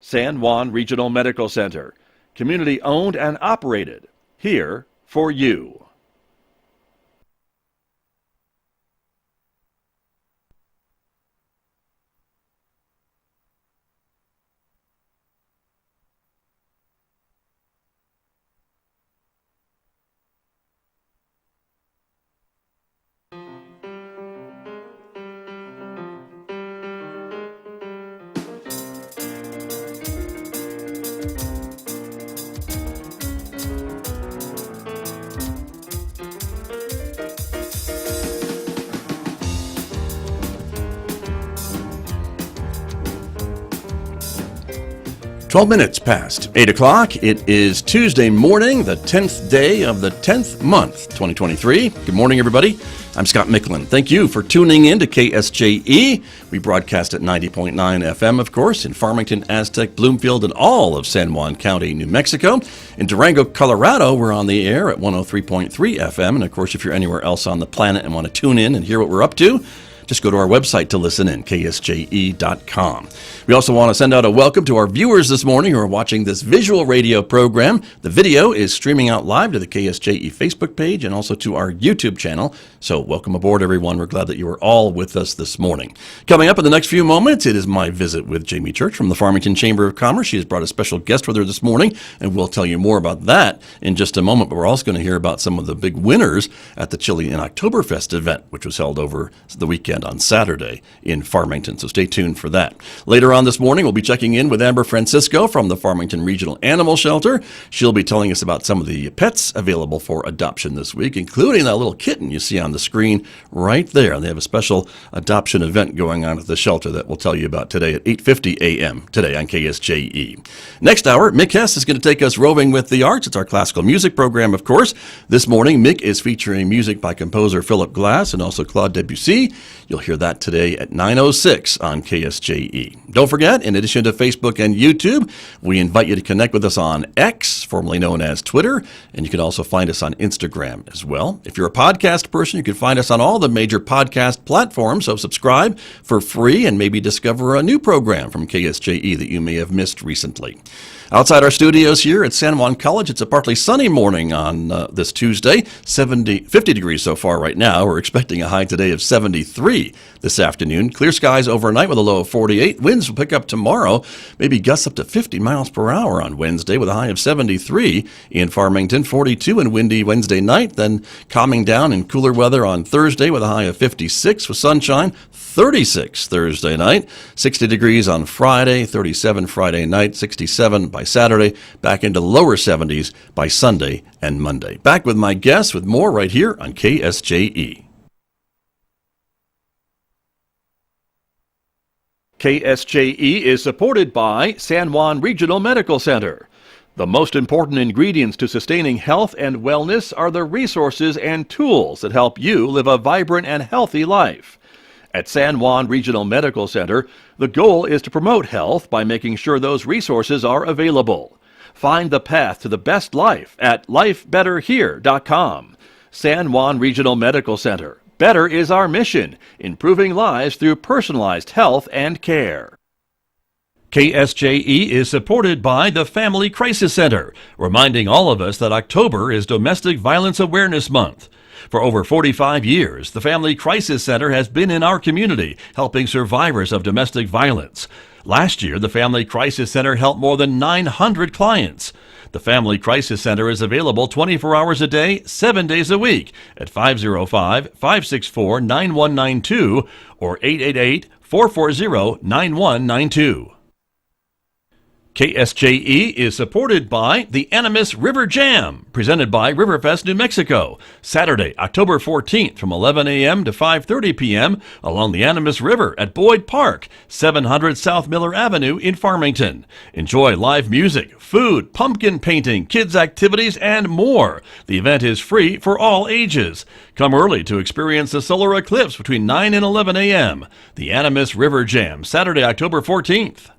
San Juan Regional Medical Center, community owned and operated, here for you. Minutes past 8 o'clock. It is Tuesday morning, the 10th day of the 10th month, 2023. Good morning, everybody. I'm Scott Michlin. Thank you for tuning in to KSJE. We broadcast at 90.9 FM, of course, in Farmington, Aztec, Bloomfield, and all of San Juan County, New Mexico. In Durango, Colorado, we're on the air at 103.3 FM. And, of course, if you're anywhere else on the planet and want to tune in and hear what we're up to, just go to our website to listen in, ksje.com. We also want to send out a welcome to our viewers this morning who are watching this visual radio program. The video is streaming out live to the KSJE Facebook page and also to our YouTube channel. So welcome aboard, everyone. We're glad that you are all with us this morning. Coming up in the next few moments, it is my visit with Jamie Church from the Farmington Chamber of Commerce. She has brought a special guest with her this morning, and we'll tell you more about that in just a moment. But we're also going to hear about some of the big winners at the Chile and Octoberfest event, which was held over the weekend on Saturday in Farmington. So stay tuned for that. Later on this morning, we'll be checking in with Amber Francisco from the Farmington Regional Animal Shelter. She'll be telling us about some of the pets available for adoption this week, including that little kitten you see on the screen right there. They have a special adoption event going on at the shelter that we'll tell you about today at 8:50 a.m. today on KSJE. Next hour, Mick Hess is going to take us roving with the arts. It's our classical music program, of course. This morning, Mick is featuring music by composer Philip Glass and also Claude Debussy. You'll hear that today at 9:06 on KSJE. Don't forget, in addition to Facebook and YouTube, we invite you to connect with us on X, formerly known as Twitter, and you can also find us on Instagram as well. If you're a podcast person, you can find us on all the major podcast platforms, so subscribe for free and maybe discover a new program from KSJE that you may have missed recently. Outside our studios here at San Juan College, it's a partly sunny morning on this Tuesday, 50 degrees so far right now. We're expecting a high today of 73 this afternoon. Clear skies overnight with a low of 48. Winds will pick up tomorrow, maybe gusts up to 50 miles per hour on Wednesday with a high of 73 in Farmington, 42 and windy Wednesday night, then calming down in cooler weather on Thursday with a high of 56 with sunshine, 36 Thursday night, 60 degrees on Friday, 37 Friday night, 67 by Saturday, back into lower 70s by Sunday and Monday. Back with my guests with more right here on KSJE. KSJE is supported by San Juan Regional Medical Center. The most important ingredients to sustaining health and wellness are the resources and tools that help you live a vibrant and healthy life. At San Juan Regional Medical Center, the goal is to promote health by making sure those resources are available. Find the path to the best life at lifebetterhere.com. San Juan Regional Medical Center. Better is our mission, improving lives through personalized health and care. KSJE is supported by the Family Crisis Center, reminding all of us that October is Domestic Violence Awareness Month. For over 45 years, the Family Crisis Center has been in our community, helping survivors of domestic violence. Last year, the Family Crisis Center helped more than 900 clients. The Family Crisis Center is available 24 hours a day, 7 days a week at 505-564-9192 or 888-440-9192. KSJE is supported by the Animas River Jam, presented by Riverfest, New Mexico, Saturday, October 14th from 11 a.m. to 5:30 p.m. along the Animas River at Boyd Park, 700 South Miller Avenue in Farmington. Enjoy live music, food, pumpkin painting, kids' activities, and more. The event is free for all ages. Come early to experience the solar eclipse between 9 and 11 a.m. The Animas River Jam, Saturday, October 14th.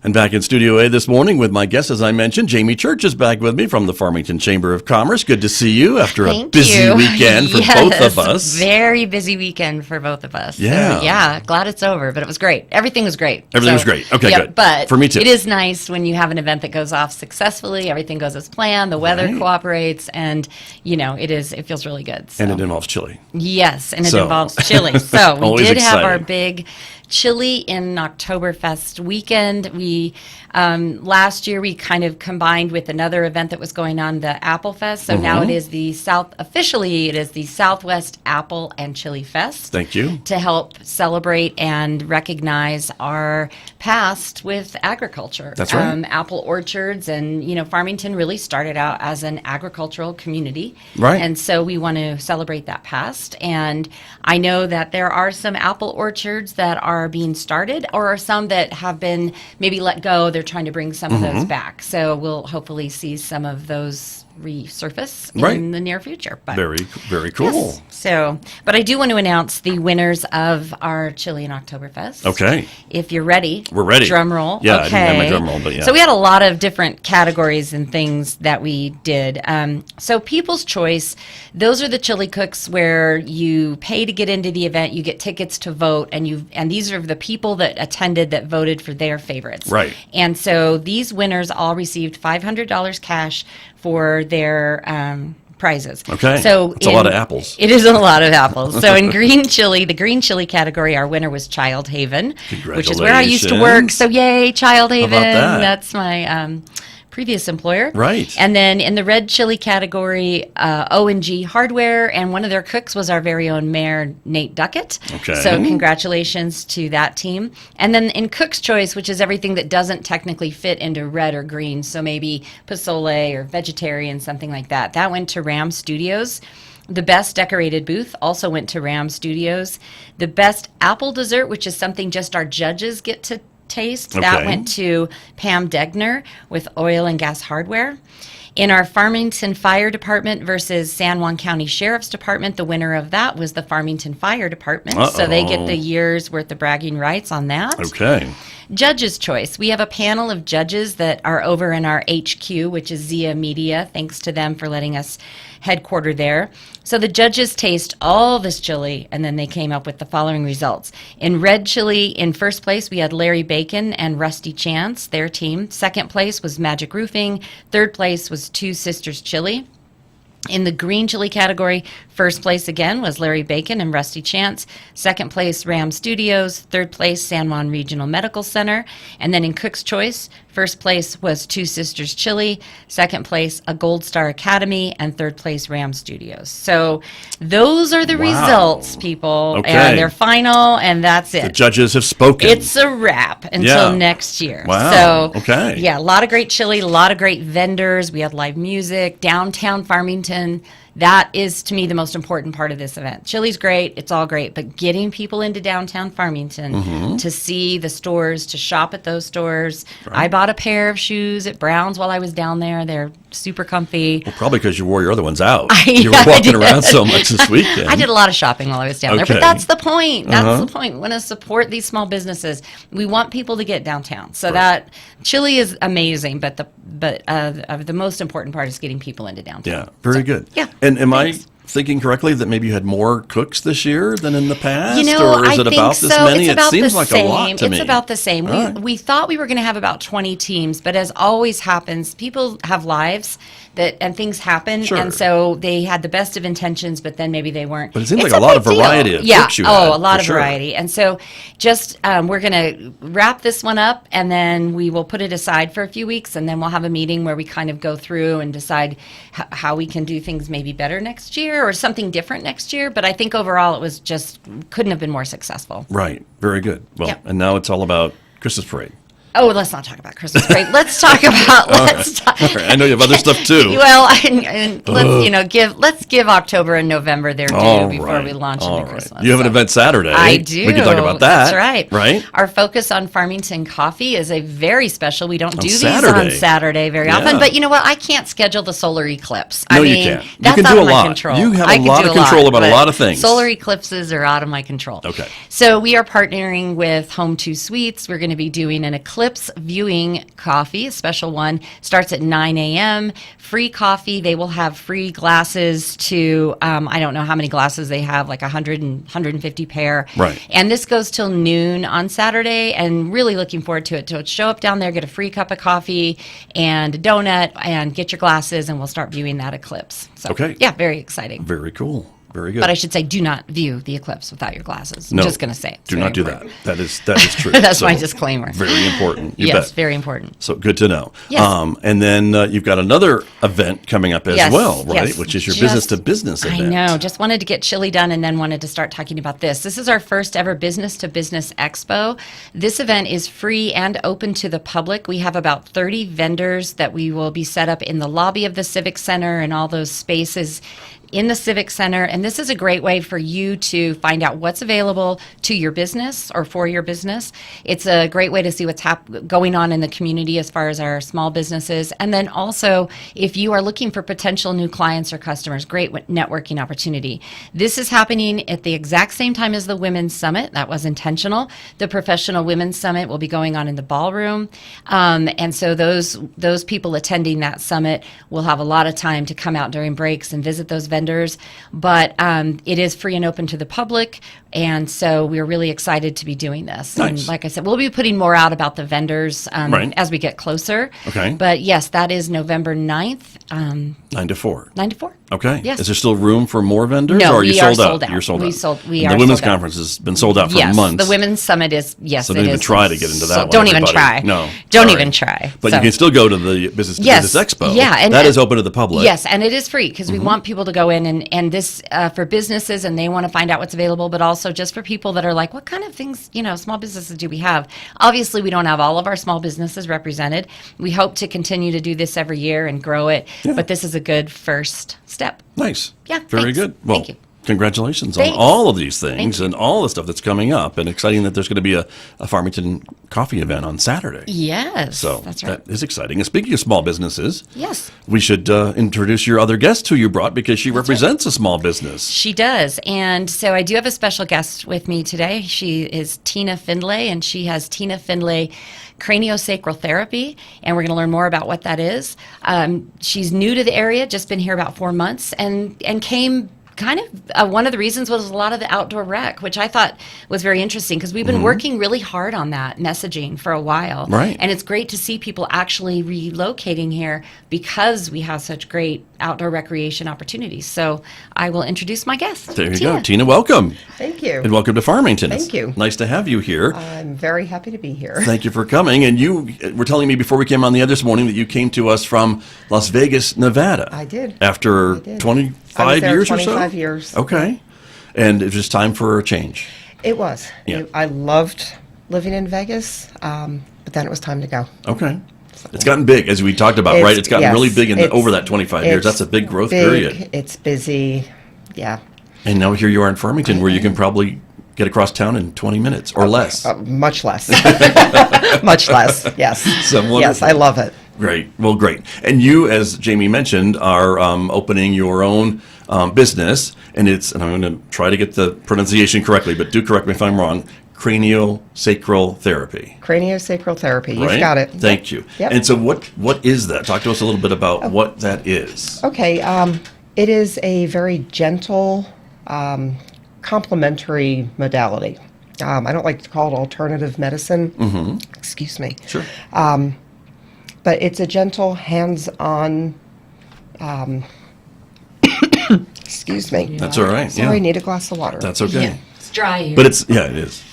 And back in Studio A this morning with my guest, as I mentioned, Jamie Church is back with me from the Farmington Chamber of Commerce. Good to see you after a busy weekend for both of us. Very busy weekend for both of us. Yeah. So, yeah, glad it's over, but it was great. Everything was great. Everything was great. Okay, good. But for me too. It is nice when you have an event that goes off successfully, everything goes as planned, the weather cooperates, and, it feels really good. So. And it involves chili. Yes, and it involves chili. So we did have our big chili in Octoberfest weekend. We last year we kind of combined with another event that was going on, the Apple Fest. So now it is the Southwest Apple and Chili Fest. Thank you. To help celebrate and recognize our past with agriculture. That's right. Apple orchards, and Farmington really started out as an agricultural community. Right. And so we want to celebrate that past. And I know that there are some apple orchards that are being started, or are some that have been maybe let go. They're trying to bring some of those back. So we'll hopefully see some of those resurface in the near future. But very, very cool. Yes. So, but I do want to announce the winners of our Chili and Octoberfest. Okay. If you're ready. We're ready. Drum roll. Yeah, okay. I didn't have my drum roll, but yeah. So we had a lot of different categories and things that we did. So People's Choice, those are the chili cooks where you pay to get into the event, you get tickets to vote, and these are the people that attended that voted for their favorites. Right. And so these winners all received $500 cash for their prizes. Okay. So it's a lot of apples. It is a lot of apples. So in green chili, the green chili category, our winner was Child Haven, which is where I used to work. So yay, Child Haven. How about that? That's my previous employer. Right. And then in the red chili category, O&G Hardware, and one of their cooks was our very own Mayor, Nate Duckett. Okay. So congratulations to that team. And then in Cook's Choice, which is everything that doesn't technically fit into red or green, so maybe pozole or vegetarian, something like that, that went to Ram Studios. The best decorated booth also went to Ram Studios. The best apple dessert, which is something just our judges get to taste, that went to Pam Degner with Oil and Gas Hardware. In our Farmington Fire Department versus San Juan County Sheriff's Department, the winner of that was the Farmington Fire Department. So they get the year's worth of bragging rights on that. Okay. Judge's Choice. We have a panel of judges that are over in our HQ, which is Zia Media. Thanks to them for letting us headquarter there. So the judges taste all this chili, and then they came up with the following results. In red chili, in first place, we had Larry Bacon and Rusty Chance, their team. Second place was Magic Roofing. Third place was Two Sisters Chili. In the green chili category, first place again was Larry Bacon and Rusty Chance. Second place, Ram Studios. Third place, San Juan Regional Medical Center. And then in Cook's Choice, first place was Two Sisters Chili. Second place, a Gold Star Academy. And third place, Ram Studios. So those are the results, people. Okay. And they're final, and that's it. The judges have spoken. It's a wrap until next year. Wow. So, okay. Yeah, a lot of great chili, a lot of great vendors. We had live music, downtown Farmington. That is, to me, the most important part of this event. Chili's great, it's all great, but getting people into downtown Farmington to see the stores, to shop at those stores. Right. I bought a pair of shoes at Brown's while I was down there. They're super comfy. Well, probably because you wore your other ones out. You were walking around so much this weekend. I did a lot of shopping while I was down there, but that's the point. That's the point. We want to support these small businesses. We want people to get downtown. So that chili is amazing, but the most important part is getting people into downtown. Yeah, very good. Yeah. And am I thinking correctly that maybe you had more cooks this year than in the past? Or is it about this many? It's about it seems the like same. a lot to me. It's about the same. We thought we were going to have about 20 teams, but as always happens, people have lives and things happen, and so they had the best of intentions, but then maybe they weren't. But it seems like a lot of variety of cooks you had. A lot of variety. And so just we're going to wrap this one up, and then we will put it aside for a few weeks, and then we'll have a meeting where we kind of go through and decide how we can do things maybe better next year or something different next year. But I think overall it was just couldn't have been more successful. Right. Very good. Well, and now it's all about Christmas parade. Oh, let's not talk about Christmas parade. Let's talk about. All right. I know you have other stuff too. Well, let's give October and November their due before we launch into Christmas. You have an event Saturday. I do. We can talk about that. That's right. Right. Our focus on Farmington coffee is a very special. We don't do these Saturday. on Saturday very often, but you know what? I can't schedule the solar eclipse. No, you can't. That's you can out do of a my lot. control. You have a lot of control about a lot of things. Solar eclipses are out of my control. Okay. So we are partnering with Home 2 Suites. We're going to be doing an eclipse Eclipse Viewing Coffee, a special one, starts at 9 a.m. Free coffee. They will have free glasses to, I don't know how many glasses they have, like 100 and 150 pair. Right. And this goes till noon on Saturday, and really looking forward to it. So show up down there, get a free cup of coffee and a donut, and get your glasses, and we'll start viewing that eclipse. So, Okay. yeah, very exciting. Very cool. Very good. But I should say, do not view the eclipse without your glasses. No, I'm just going to say it. It's do very not do important. that. That is true. That's So, my disclaimer. Very important. You Yes, bet. very important. So good to know. Yes. And then you've got another event coming up as Yes, well, right? yes. Which is your Just- business-to-business event. I know. Just wanted to get Chile done and then wanted to start talking about this. This is our first ever business-to-business expo. This event is free and open to the public. We have about 30 vendors that we will be set up in the lobby of the Civic Center and all those spaces in the Civic Center. And this is a great way for you to find out what's available to your business or for your business. It's a great way to see what's going on in the community as far as our small businesses. And then also, if you are looking for potential new clients or customers, great networking opportunity. This is happening at the exact same time as the Women's Summit. That was intentional. The Professional Women's Summit will be going on in the ballroom. And so those people attending that summit will have a lot of time to come out during breaks and visit those vendors. But it is free and open to the public, and so we're really excited to be doing this. Nice. And like I said, we'll be putting more out about the vendors Right. as we get closer. Okay. But yes, that is November 9th, 9 to 4. 9 to 4. Okay. Yes. Is there still room for more vendors? No, or are you we are sold sold out. You're sold We out. sold- we And are the Women's sold out. Conference has been sold out for Yes, months. the Women's Summit is, yes, So it don't even is. try to get into that So one. don't even everybody. try. No. Don't All even right. try. But So- you can still go to the Business-to-Business Expo. Yeah, and that is open to the public. Yes, and it is free because we want people to go in and this for businesses, and they want to find out what's available, but also just for people that are like, what kind of things, small businesses do we have? Obviously, we don't have all of our small businesses represented. We hope to continue to do this every year and grow it, but this is a good first step. Nice. Yeah, Very thanks. good. Well, Thank you. congratulations Thanks. on all of these things Thank you. and all the stuff that's coming up, and exciting that there's going to be a Farmington coffee event on Saturday. Yes, So that's right. that is exciting. And speaking of small businesses, Yes. we should introduce your other guest who you brought because she represents a small business. She does. And so I do have a special guest with me today. She is Tina Findlay, and she has Tina Findlay Craniosacral Therapy, and we're going to learn more about what that is. She's new to the area, just been here about 4 months, and came kind of one of the reasons was a lot of the outdoor rec, which I thought was very interesting because we've been working really hard on that messaging for a while. Right. And it's great to see people actually relocating here because we have such great outdoor recreation opportunities. So I will introduce my guest. There you Tina. go. Tina, welcome. Thank you. And welcome to Farmington. Thank It's you. Nice to have you here. I'm very happy to be here. Thank you for coming. And you were telling me before we came on the air this morning that you came to us from Las Vegas, Nevada. I did. After I did. 25 I was there years or so? 25 years. Okay. And it was just time for a change. It was. Yeah. I loved living in Vegas, but then it was time to go. Okay. It's gotten big, as we talked about, It's- right? It's gotten yes, really big it's- over that 25 years. it's That's a big growth big, period. It's busy. Yeah. And now here you are in Farmington, where you can probably get across town in 20 minutes or less. Much less. Much less. Yes. So Yes, wonderful. I love it. Great. Well, great. And you, as Jamie mentioned, are opening your own business, and I'm going to try to get the pronunciation correctly, but do correct me if I'm wrong. Craniosacral therapy. Craniosacral therapy. You've Right? got it. Thank you. Yep. And so, what is that? Talk to us a little bit about what that is. Okay. It is a very gentle, complementary modality. I don't like to call it alternative medicine. Excuse me. Sure. But it's a gentle, hands-on. Excuse me. That's all right. Sorry, Yeah. need a glass of water. That's okay. Yeah, it's dry here. But it is.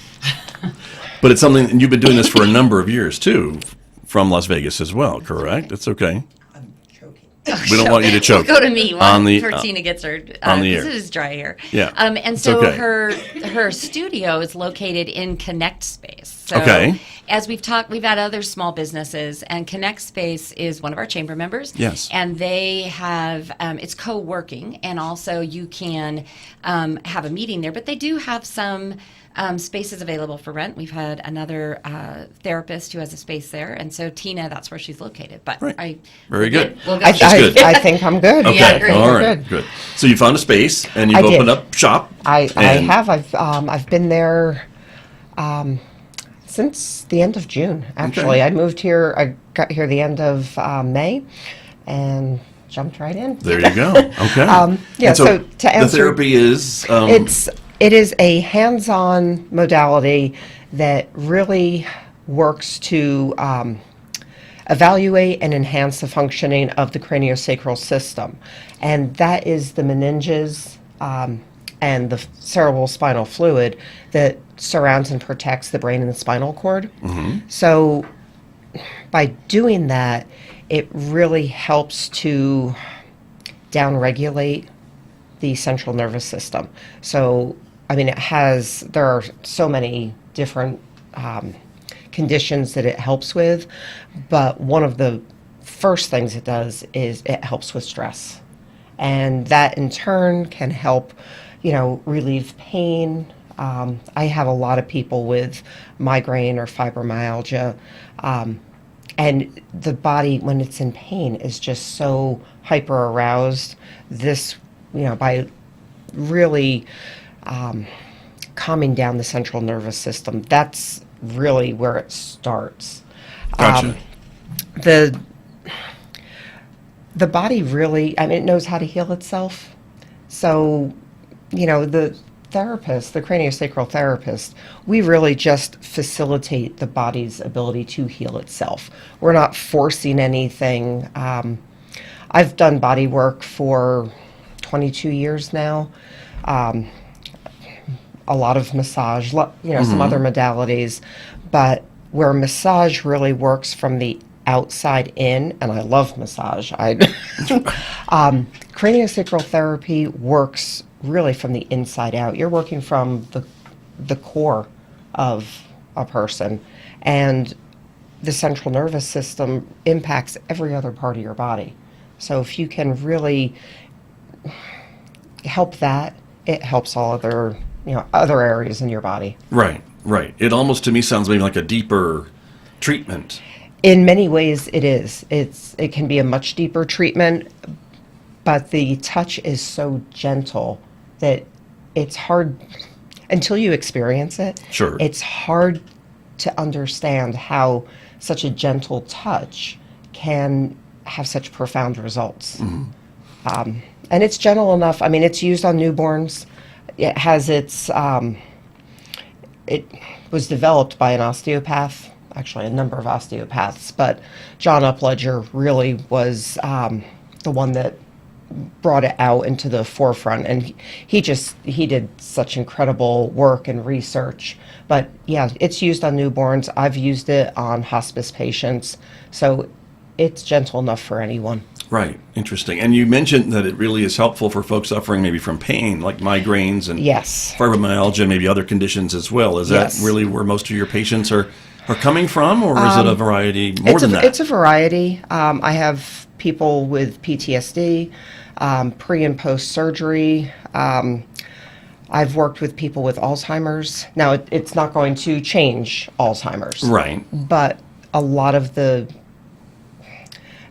But it's something, and you've been doing this for a number of years too, from Las Vegas as well, correct? It's okay. I'm choking. We don't want you to choke. Go to me on the before Tina gets her on the because air. it is dry here. Yeah. And It's so okay. her studio is located in Connect Space. So Okay. as we've talked, we've had other small businesses, and Connect Space is one of our chamber members. Yes. And they have it's co-working, and also you can have a meeting there. But they do have some spaces available for rent. We've had another therapist who has a space there, and so Tina, that's where she's located. But Right. Very good. We'll go. I, She's good. I think I'm good. Okay. Yeah, great. All right. Good. Good. So you found a space and you've I did. opened up shop. I and- have. I've been there Since the end of June, actually. I moved here, I got here the end of May, and jumped right in. There you go. Okay. Yeah, And so to answer... the therapy is... It is a hands-on modality that really works to evaluate and enhance the functioning of the craniosacral system. And that is the meninges and the cerebral spinal fluid that surrounds and protects the brain and the spinal cord. So by doing that, it really helps to downregulate the central nervous system. So, I mean, there are so many different conditions that it helps with, but one of the first things it does is it helps with stress. And that in turn can help, relieve pain. I have a lot of people with migraine or fibromyalgia, and the body, when it's in pain, is just so hyper aroused. This, by really calming down the central nervous system, that's really where it starts. Gotcha. The body really, it knows how to heal itself. So, the therapist, the craniosacral therapist, we really just facilitate the body's ability to heal itself. We're not forcing anything. I've done body work for 22 years now. A lot of massage, some other modalities, but where massage really works from the outside in, and I love massage. Craniosacral therapy works really from the inside out. You're working from the core of a person, and the central nervous system impacts every other part of your body. So if you can really help that, it helps all other areas in your body. Right. It almost to me sounds maybe like a deeper treatment. In many ways it is. It can be a much deeper treatment, but the touch is so gentle that it's hard, until you experience it, Sure. It's hard to understand how such a gentle touch can have such profound results. And it's gentle enough. It's used on newborns. It has it was developed by an osteopath, actually a number of osteopaths, but John Upledger really was the one that brought it out into the forefront, and he did such incredible work and research. But yeah, it's used on newborns. I've used it on hospice patients, so it's gentle enough for anyone. Right. Interesting. And you mentioned that it really is helpful for folks suffering maybe from pain, like migraines and Yes. fibromyalgia, maybe other conditions as well. Is Yes. that really where most of your patients are coming from, or is it a variety more than that? It's a variety. I have people with PTSD, pre and post surgery. I've worked with people with Alzheimer's. Now, it's not going to change Alzheimer's. Right. But a lot of the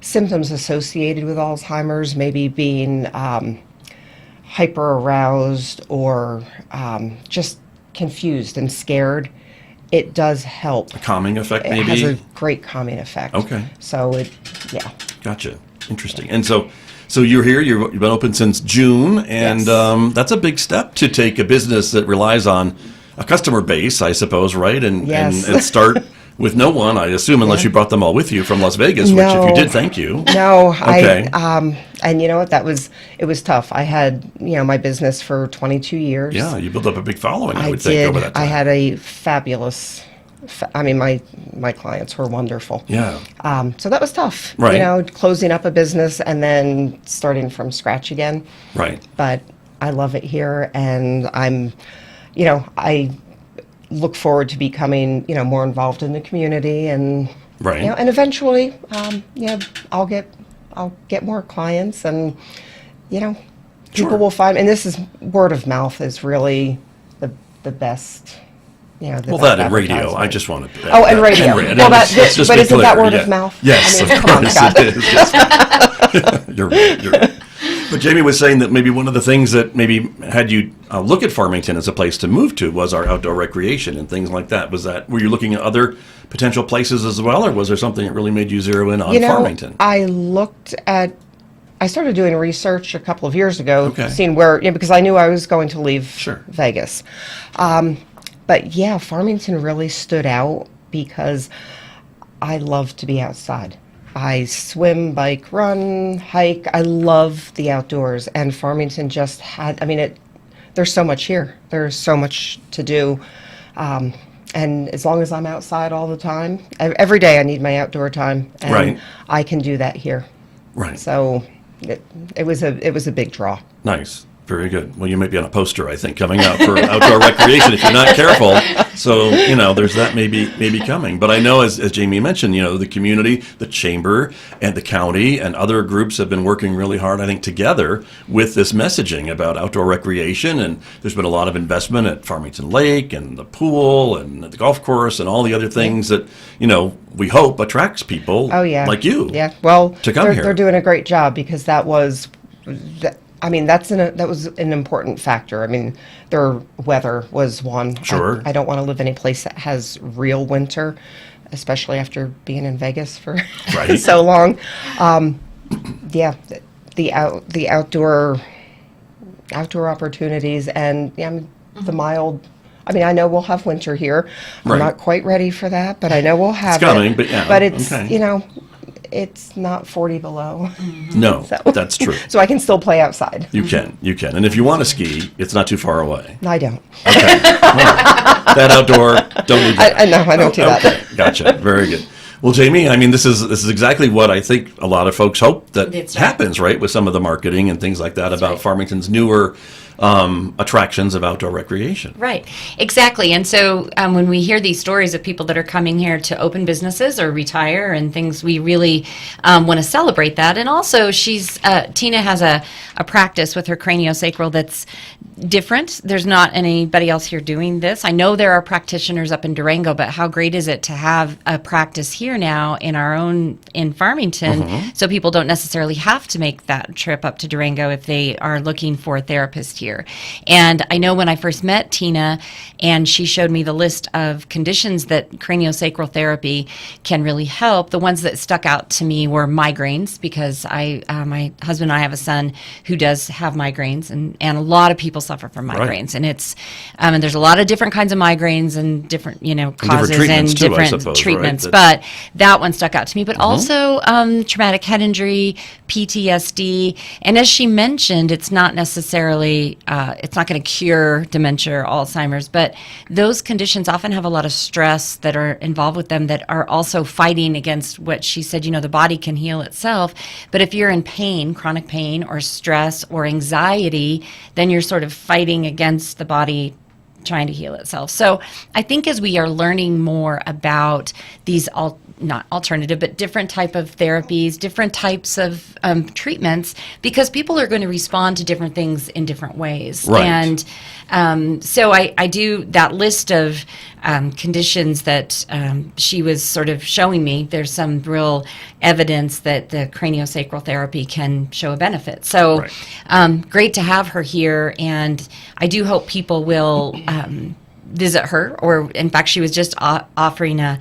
symptoms associated with Alzheimer's, maybe being hyper aroused or just confused and scared, it does help. A calming effect, maybe? It has a great calming effect. Okay. So yeah. Gotcha. Interesting. And so you're here, you've been open since June, and Yes. That's a big step to take a business that relies on a customer base, I suppose, right? And, Yes. and start with no one, I assume, unless you brought them all with you from Las Vegas, which No. if you did, thank you. No, Okay. and you know what? It was tough. I had, my business for 22 years. Yeah, you built up a big following, I would think, did. over that time. I had a fabulous, my clients were wonderful. Yeah. So that was tough. Right. Closing up a business and then starting from scratch again. Right. But I love it here, and I look forward to becoming, more involved in the community, and Right. and eventually, I'll get more clients, and people Sure. will find. And this is word of mouth is really the best. Well, best that and radio. advertisement. I just want to. Oh, and radio. Well, let's just but be isn't that clear, word yeah. of mouth? Yes, I mean, of come on, course Scott. it is. Yes. You're right. But Jamie was saying that maybe one of the things that maybe had you look at Farmington as a place to move to was our outdoor recreation and things like that. Were you looking at other potential places as well, or was there something that really made you zero in on Farmington? I started doing research a couple of years ago, Okay. seeing where, because I knew I was going to leave Sure. Vegas. But yeah, Farmington really stood out because I love to be outside. I swim, bike, run, hike. I love the outdoors, and Farmington just had, there's so much here. There's so much to do. And as long as I'm outside all the time, every day I need my outdoor time, and Right. I can do that here. Right. So it was a big draw. Nice. Very good. Well, you might be on a poster, I think, coming out for outdoor recreation if you're not careful. So, there's that maybe coming. But I know, as Jamie mentioned, the community, the chamber, and the county, and other groups have been working really hard, I think, together with this messaging about outdoor recreation. And there's been a lot of investment at Farmington Lake and the pool and the golf course and all the other things that, we hope attracts people like you. Yeah. Well, to come here. They're doing a great job, because that was an important factor. Their weather was one. Sure. I don't want to live in a place that has real winter, especially after being in Vegas for Right. so long. The outdoor opportunities, and the mild. I know we'll have winter here. Right. I'm not quite ready for that, but I know we'll have It's coming, it. but yeah, But it's okay. It's not 40 below. No, So- that's true. So I can still play outside. You can. And if you want to ski, it's not too far away. I don't. Okay. That outdoor, don't need that. I know, I don't do that. Okay, gotcha. Very good. Well, Jamie, this is exactly what I think a lot of folks hope that That's right. happens, right, with some of the marketing and things like that about right. Farmington's newer attractions of outdoor recreation. Right, exactly. And so when we hear these stories of people that are coming here to open businesses or retire and things, we really want to celebrate that. And also, Tina has a practice with her craniosacral that's different. There's not anybody else here doing this. I know there are practitioners up in Durango, but how great is it to have a practice here now in Farmington, so people don't necessarily have to make that trip up to Durango if they are looking for a therapist here. And I know when I first met Tina, and she showed me the list of conditions that craniosacral therapy can really help, the ones that stuck out to me were migraines, because my husband and I have a son who does have migraines, and a lot of people suffer from migraines. Right. And it's and there's a lot of different kinds of migraines and different causes treatments and too, I different suppose, treatments. right? But that one stuck out to me. But also traumatic head injury, PTSD, and as she mentioned, it's not necessarily it's not going to cure dementia or Alzheimer's, but those conditions often have a lot of stress that are involved with them that are also fighting against what she said, the body can heal itself. But if you're in pain, chronic pain or stress or anxiety, then you're sort of fighting against the body trying to heal itself. So I think as we are learning more about these not alternative, but different type of therapies, different types of treatments, because people are going to respond to different things in different ways. Right. And so I do that list of conditions that she was sort of showing me. There's some real evidence that the craniosacral therapy can show a benefit. So great to have her here, and I do hope people will visit her, or in fact, she was just offering a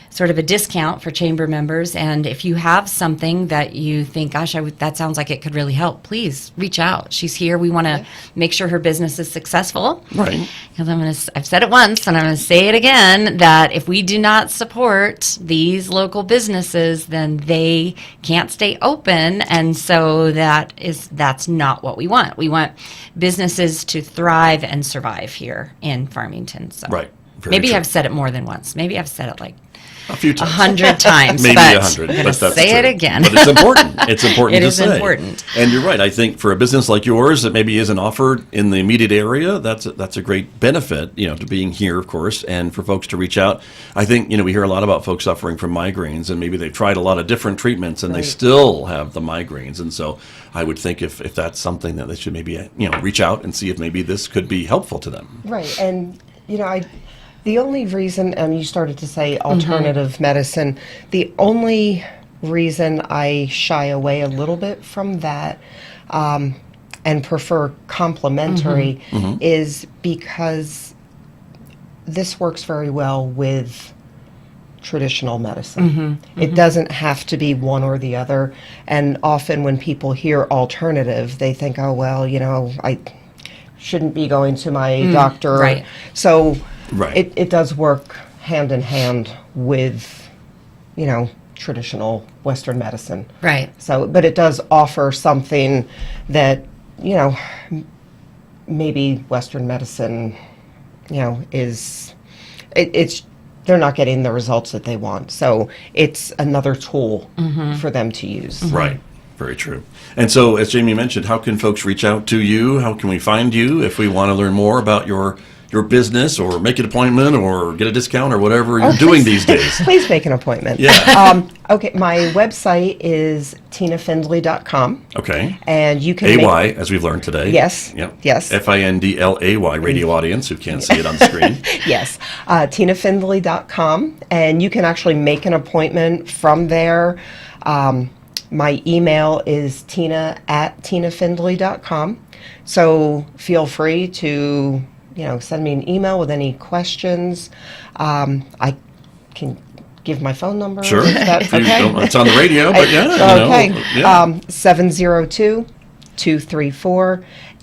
sort of a discount for chamber members. And if you have something that you think, gosh, that sounds like it could really help, please reach out. She's here. We want to make sure her business is successful. Right. Because I've said it once and I'm going to say it again, that if we do not support these local businesses, then they can't stay open. And so that's not what we want. We want businesses to thrive and survive here in Farmington. So Right. Very maybe true. I've said it more than once. Maybe I've said it like A few times. 100 times. Maybe but 100, I'm but going to that's say true. it again. But it's important. It's important It to is say. important. And you're right. I think for a business like yours that maybe isn't offered in the immediate area, that's a great benefit, to being here, of course, and for folks to reach out. I think, we hear a lot about folks suffering from migraines, and maybe they've tried a lot of different treatments and they still have the migraines. And so I would think if that's something that they should maybe, reach out and see if maybe this could be helpful to them. Right, and the only reason, you started to say alternative medicine, the only reason I shy away a little bit from that and prefer complementary is because this works very well with traditional medicine. It doesn't have to be one or the other. And often when people hear alternative, they think, oh, well, I shouldn't be going to my doctor. Right. So Right. it does work hand in hand with, traditional Western medicine. Right. So, but it does offer something that, maybe Western medicine, is, it's, they're not getting the results that they want. So it's another tool for them to use. Right. Very true. And so, as Jamie mentioned, how can folks reach out to you? How can we find you if we want to learn more about your business or make an appointment or get a discount or whatever you're doing these days? Please make an appointment. Yeah. Okay, my website is tinafindley.com. Okay. And you can AY, as we've learned today. Yes. Yep. Yes. FINDLAY, radio audience who can't see it on the screen. Yes, tinafindley.com, and you can actually make an appointment from there. My email is tina@tinafindley.com, so feel free to send me an email with any questions. I can give my phone number. Sure. Is that okay? It's on the radio, but yeah. Okay. Yeah.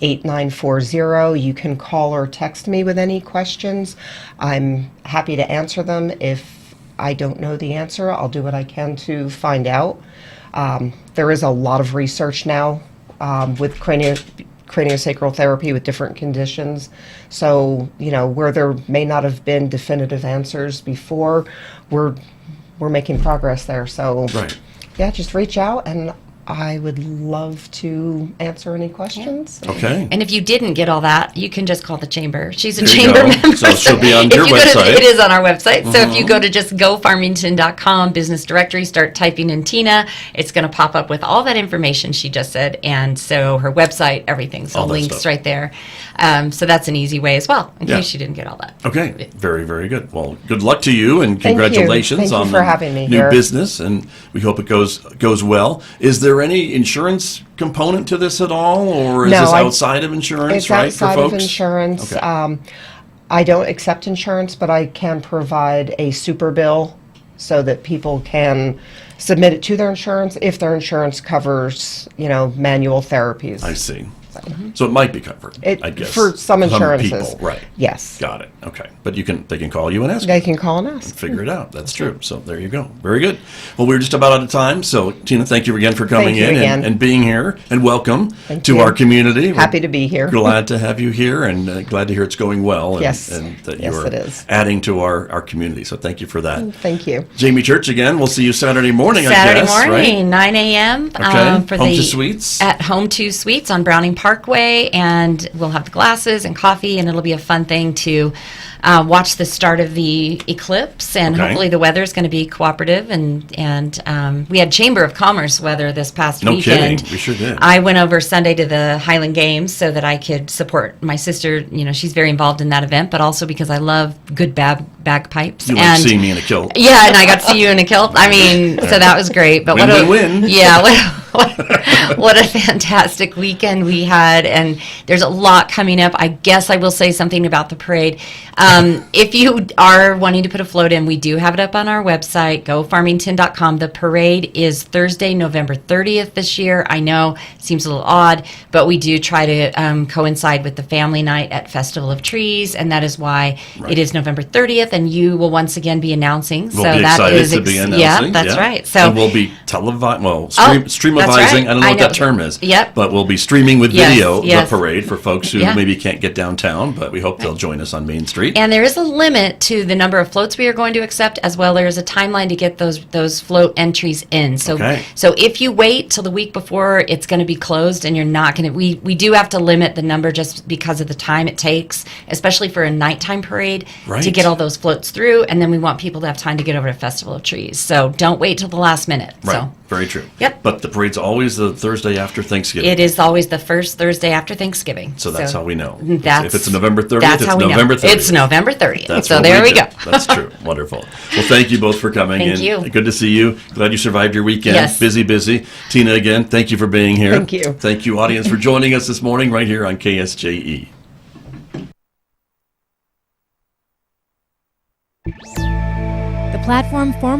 702-234-8940. You can call or text me with any questions. I'm happy to answer them. If I don't know the answer, I'll do what I can to find out. There is a lot of research now with craniosacral therapy with different conditions. So, where there may not have been definitive answers before, we're making progress there. So, Right. yeah, just reach out and I would love to answer any questions. Okay. And if you didn't get all that, you can just call the chamber. She's a There you chamber go. member. So she'll be on If your you go to- website. it is on our website. So if you go to just gofarmington.com, business directory, start typing in Tina, it's going to pop up with all that information she just said. And so her website, everything. So All that links stuff. right there. So that's an easy way as well, in Yeah. case you didn't get all that. Okay, very, very good. Well, good luck to you, and Thank you. congratulations Thank you on for the having me new here. business, and we hope it goes well. Is there any insurance component to this at all, or is No, this I- outside of insurance, It's right, outside for of folks? insurance. Okay. I don't accept insurance, but I can provide a super bill so that people can submit it to their insurance if their insurance covers, manual therapies. I see. So it might be covered, I guess. For some insurances. people, right. Yes. Got it. Okay. But they can call you and ask. They can call and ask. Figure it out. That's true. So there you go. Very good. Well, we're just about out of time. So Tina, thank you again for coming Thank you in again. and being here, and welcome Thank to you. our community. Happy to be here. Glad to have you here, and glad to hear it's going well. And, Yes. and that Yes, you're it is. adding to our community. So thank you for that. Thank you. Jamie Church again. We'll see you Saturday morning. Saturday I guess, morning, right? 9 a.m. Okay. For Home the to Suites. at Home to Suites on Browning Parkway, and we'll have the glasses and coffee, and it'll be a fun thing to watch the start of the eclipse, and Okay. hopefully the weather is going to be cooperative. And we had Chamber of Commerce weather this past No weekend. kidding. We sure did. I went over Sunday to the Highland Games so that I could support my sister. She's very involved in that event, but also because I love good bagpipes. You like seeing me in a kilt. Yeah, and I got to see you in a kilt. I mean, so that was great. But Win-win-win. Yeah, what a fantastic weekend we had, and there's a lot coming up. I guess I will say something about the parade. If you are wanting to put a float in, we do have it up on our website, gofarmington.com. The parade is Thursday, November 30th this year. I know it seems a little odd, but we do try to coincide with the family night at Festival of Trees, and that is why it is November 30th, and you will once again be announcing. We'll be excited to be announcing. Yeah, that's right. So and we'll be streamavizing. that's right. I don't know I what know. that term is. Yep. But we'll be streaming with Yes, video yes. the parade for folks who Yeah. maybe can't get downtown, but we hope they'll join us on Main Street. And there is a limit to the number of floats we are going to accept, as well there is a timeline to get those float entries in. So Okay. so if you wait till the week before, it's going to be closed, and you're not going to. We do have to limit the number just because of the time it takes, especially for a nighttime parade, Right. to get all those floats through, and then we want people to have time to get over to Festival of Trees. So don't wait till the last minute. Right. So Very true. Yep. But the parade's always the Thursday after Thanksgiving. it is always the first Thursday after Thanksgiving. So that's how we know. That's If it's November 30th, that's it's how we know. November 30th. It's November November 30th. That's so what there we do. go. That's true. Wonderful. Well, thank you both for coming. Thank and you. Good to see you. Glad you survived your weekend. Yes. Busy. Tina, again, thank you for being here. Thank you. Thank you, audience, for joining us this morning right here on KSJE. The platform formerly